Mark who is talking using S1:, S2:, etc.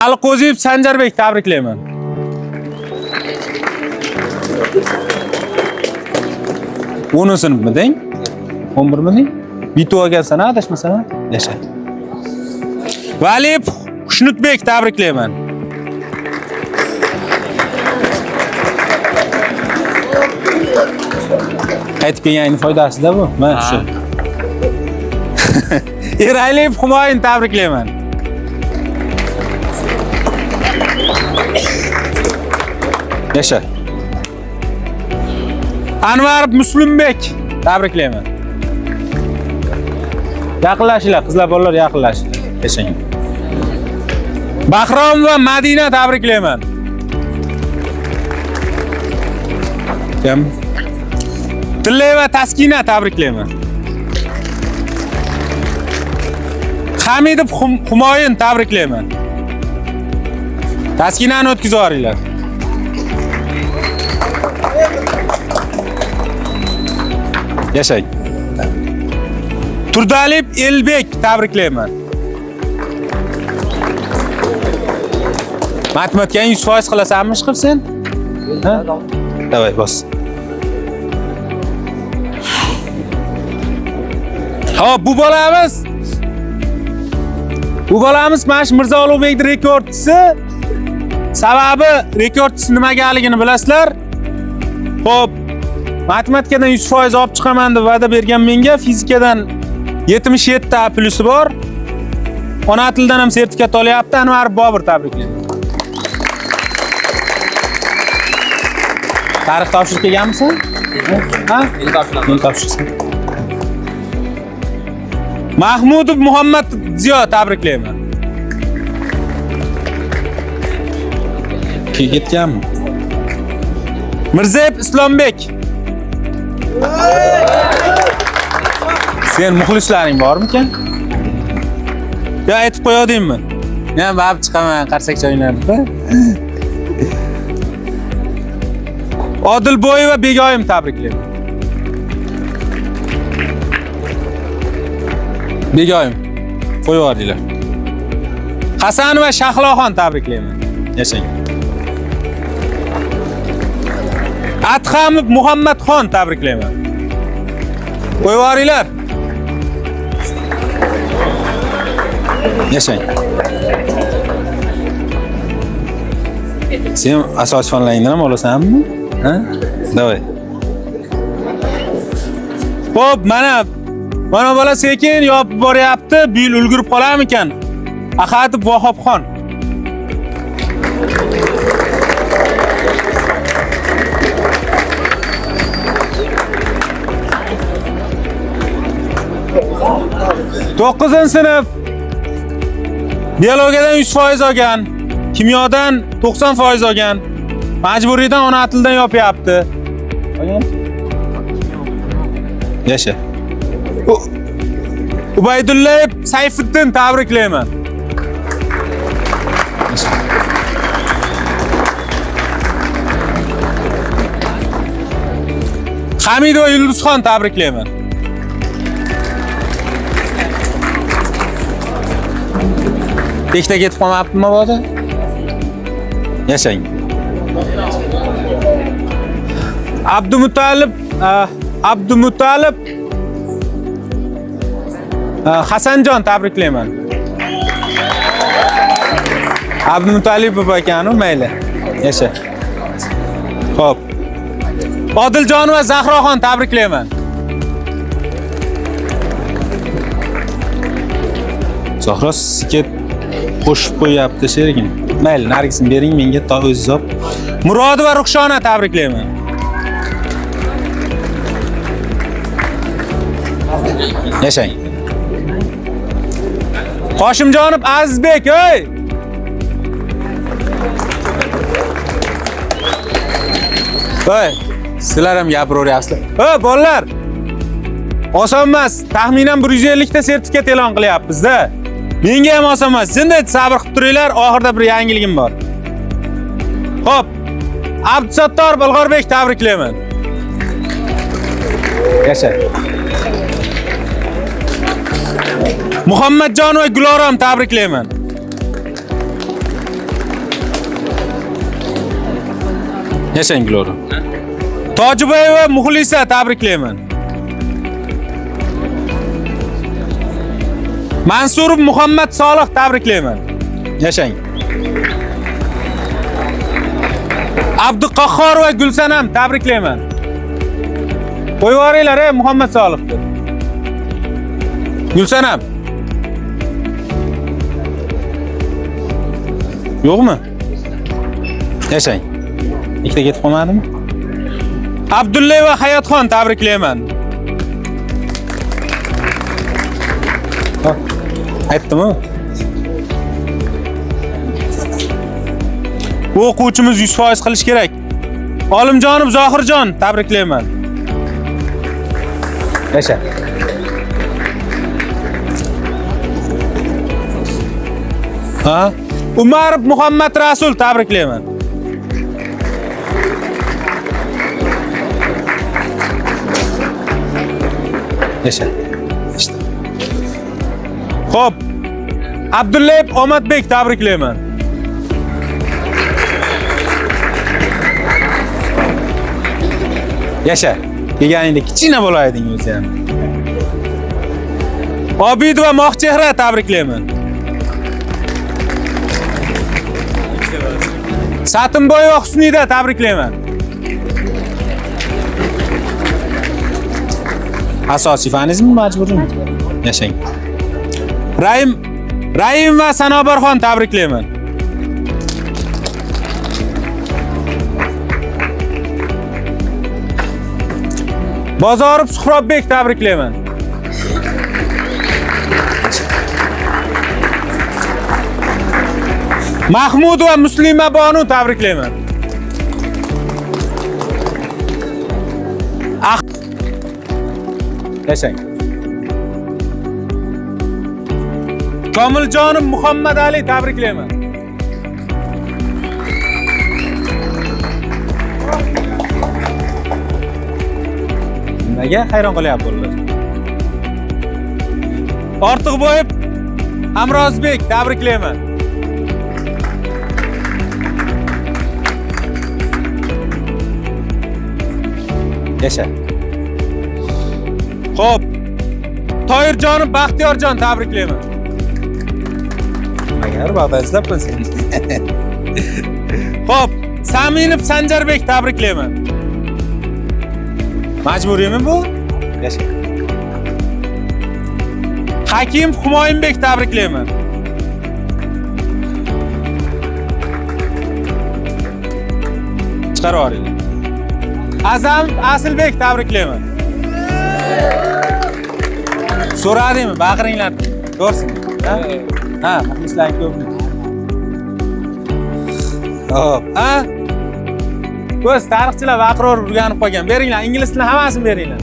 S1: Alqo'ziyev Sanjarbek tabriklayman. O'ninchi sinfmiding? 11miding? Bitu olgansan, adashmasam? Yasha. Valiyev Xushnudbek tabriklayman. Qaytib kelganning foydasida bu. Mana shu. Eraliyev Humoyin tabriklayman. Yasha. Anvar Muslimbek tabriklayman. Yaqinlashinglar, qizlar, bolalar yaqinlashinglar. Yashang. Bahrom va Madina tabriklayman. Kim? Tillay va Taskina tabriklayman. Hamidov Humoyin tabriklayman. Taskinani o'tkazib yuboringlar. Yashang. Turdalib Elbek tabriklayman. Matematikani 100% qilasanmi chiqib sen? Ha? Davay, bos. Hop, bu bolamiz mana shu Mirzo Ulug'bekning rekordchisi. Sababi rekordchisi nimagaligini bilasizlar? Hop, matematikadan 100% olib chiqaman deb va'da bergan menga, fizikadan 77 ta plusi bor. Ona tilidan ham sertifikat olyapti. Anvar Bobur tabriklayman. Tarix topshirib kelganmisan? Ha? Men topshirdim. Mahmudov Muhammad Ziyo tabriklayman. Ketganmi? Mirzayev Islombek. Sen muxlislaring bormikan? Ya aytib qo'yadingmi? Men barib chiqaman qarsakcha o'ynarda. Odilboy va Begoyim tabriklayman. Begoyim, qo'yib yuboringlar. Hasan va Shahloxon tabriklayman. Yashang. Adhamov Muhammadxon tabriklayman. Qo'yib yuboringlar. Yashang. Sen asosiy fanlaringdan ham olasanmi? Ha? Davay. Xo'p, mana bola sekin yopib boryapti. Bu yil ulgurib qolarmikan? Ahadov Vahobxon. To'qqizinchi sinf. Biologiyadan 100% olgan, kimyodan 90% olgan, majburiydan ona tilidan yopyapti. Olgan? Yasha. Ubaydullayev Sayfiddin tabriklayman. Hamidova Yulduzxon tabriklayman. Bekda ketib qolmabmi mabodo? Yashang. Abdumuttalib Hasanjon tabriklayman. Abdumuttalibov akani, mayli. Yasha. Xo'p. Odiljon va Zahroxon tabriklayman. Zahro siket qo'shib qo'yapti sherigim. Mayli, narigisini bering menga, to o'zingiz olib. Murod va Ruxshona tabriklayman. Yashang. Qoshimjonov Azizbek, ey! Voy, sizlar ham gapiraveryapsizlar. Bolalar. Oson emas. Taxminan 150 ta sertifikat e'lon qilyapmiz-da. Menga ham oson emas. Jinday sabr qilib turinglar, oxirida bir yangiligim bor. Xo'p. Abdusattor Bulg'orbek tabriklayman. Yasha. Muhammadjon va Gulorom tabriklayman. Yashang Glory. Tojiboyeva Muxlisa tabriklayman. Mansurov Muhammad Solih tabriklayman. Yashang. Abduqahhor va Gulsanam tabriklayman. Qo'yib yuboringlar Muhammad Solihni. Gulsanam. Yo'qmi? Yashang. Ikkita ketib qolmadimi? Abdulla va Hayotxon tabriklayman. Aytdimi? Bu o'quvchimiz 100% qilish kerak. Olimjonov Zohirjon tabriklayman. Yasha. Ha? Umarov Muhammad Rasul tabriklayman. Yasha. İşte. Xo'p. Abdullayev Omadbek tabriklayman. Yasha. Deganingda kichkina bo'layding o'zi ham. Obidova Moqchehra tabriklayman. Satimboyeva Husnida tabriklayman. Asosiy fanizmi majburmi? Yashang. Raim va Sanobarxon tabriklayman. Bozorov Suhrobbek tabriklayman. Mahmud va Muslima Bonu tabriklayman. Yashang. Komiljonov Muhammad Ali tabriklayman. Nimaga hayron qolyapti ular? Ortiqboyev Amrozbek tabriklayman. Yasha. Xo'p. Toyirjonov Baxtiyorjon tabriklayman. Agar bag'dazlab qo'ysangiz. Xo'p, Saminov Sanjarbek tabriklayman. Majburiymi bu? Yasha. Hakim Humoyinbek tabriklayman. Chiqarib yuboringlar. Azam Asilbek tabriklayman. So'radingmi? Baqiringlar. Ko'rsin. Ha, muxlislarning ko'pni. Hop, ha? Ko'z tarixchilar baqirib o'rganib qolgan. Beringlar, ingliz tilini hammasini beringlar.